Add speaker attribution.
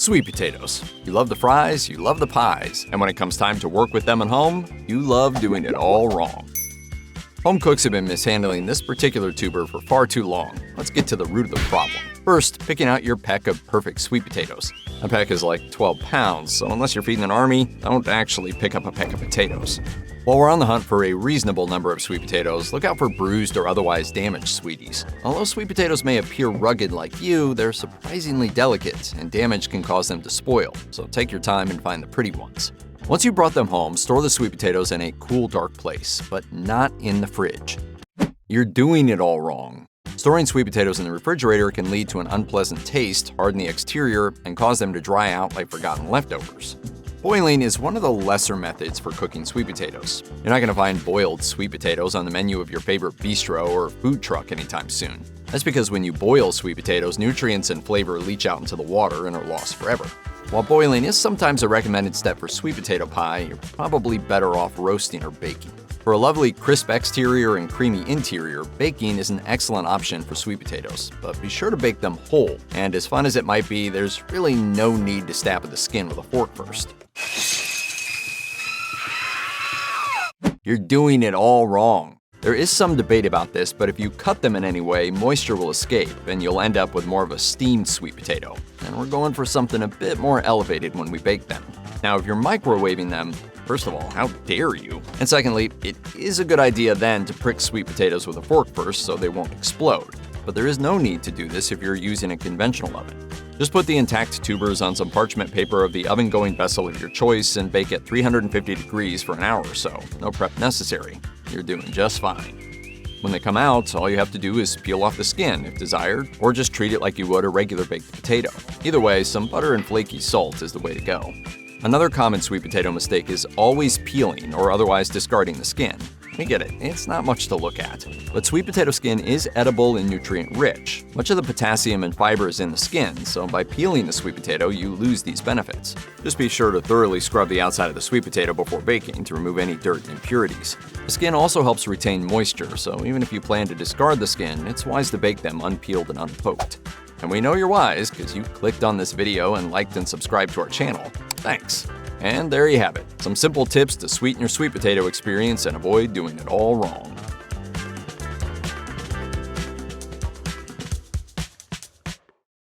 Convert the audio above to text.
Speaker 1: Sweet potatoes. You love the fries, you love the pies, and when it comes time to work with them at home, you love doing it all wrong. Home cooks have been mishandling this particular tuber for far too long. Let's get to the root of the problem. First, picking out your peck of perfect sweet potatoes. A peck is like 12 pounds, so unless you're feeding an army, don't actually pick up a peck of potatoes. While we're on the hunt for a reasonable number of sweet potatoes, look out for bruised or otherwise damaged sweeties. Although sweet potatoes may appear rugged like you, they're surprisingly delicate, and damage can cause them to spoil, so take your time and find the pretty ones. Once you've brought them home, store the sweet potatoes in a cool, dark place, but not in the fridge. You're doing it all wrong. Storing sweet potatoes in the refrigerator can lead to an unpleasant taste, harden the exterior, and cause them to dry out like forgotten leftovers. Boiling is one of the lesser methods for cooking sweet potatoes. You're not going to find boiled sweet potatoes on the menu of your favorite bistro or food truck anytime soon. That's because when you boil sweet potatoes, nutrients and flavor leach out into the water and are lost forever. While boiling is sometimes a recommended step for sweet potato pie, you're probably better off roasting or baking. For a lovely crisp exterior and creamy interior, baking is an excellent option for sweet potatoes, but be sure to bake them whole. And as fun as it might be, there's really no need to stab at the skin with a fork first. You're doing it all wrong. There is some debate about this, but if you cut them in any way, moisture will escape, and you'll end up with more of a steamed sweet potato. And we're going for something a bit more elevated when we bake them. Now, if you're microwaving them, first of all, how dare you? And secondly, it is a good idea then to prick sweet potatoes with a fork first so they won't explode. But there is no need to do this if you're using a conventional oven. Just put the intact tubers on some parchment paper of the oven-going vessel of your choice and bake at 350 degrees for an hour or so. No prep necessary. You're doing just fine. When they come out, all you have to do is peel off the skin if desired, or just treat it like you would a regular baked potato. Either way, some butter and flaky salt is the way to go. Another common sweet potato mistake is always peeling or otherwise discarding the skin. We get it, it's not much to look at. But sweet potato skin is edible and nutrient-rich. Much of the potassium and fiber is in the skin, so by peeling the sweet potato, you lose these benefits. Just be sure to thoroughly scrub the outside of the sweet potato before baking to remove any dirt and impurities. The skin also helps retain moisture, so even if you plan to discard the skin, it's wise to bake them unpeeled and unpoked. And we know you're wise because you clicked on this video and liked and subscribed to our channel. Thanks. And there you have it. Some simple tips to sweeten your sweet potato experience and avoid doing it all wrong.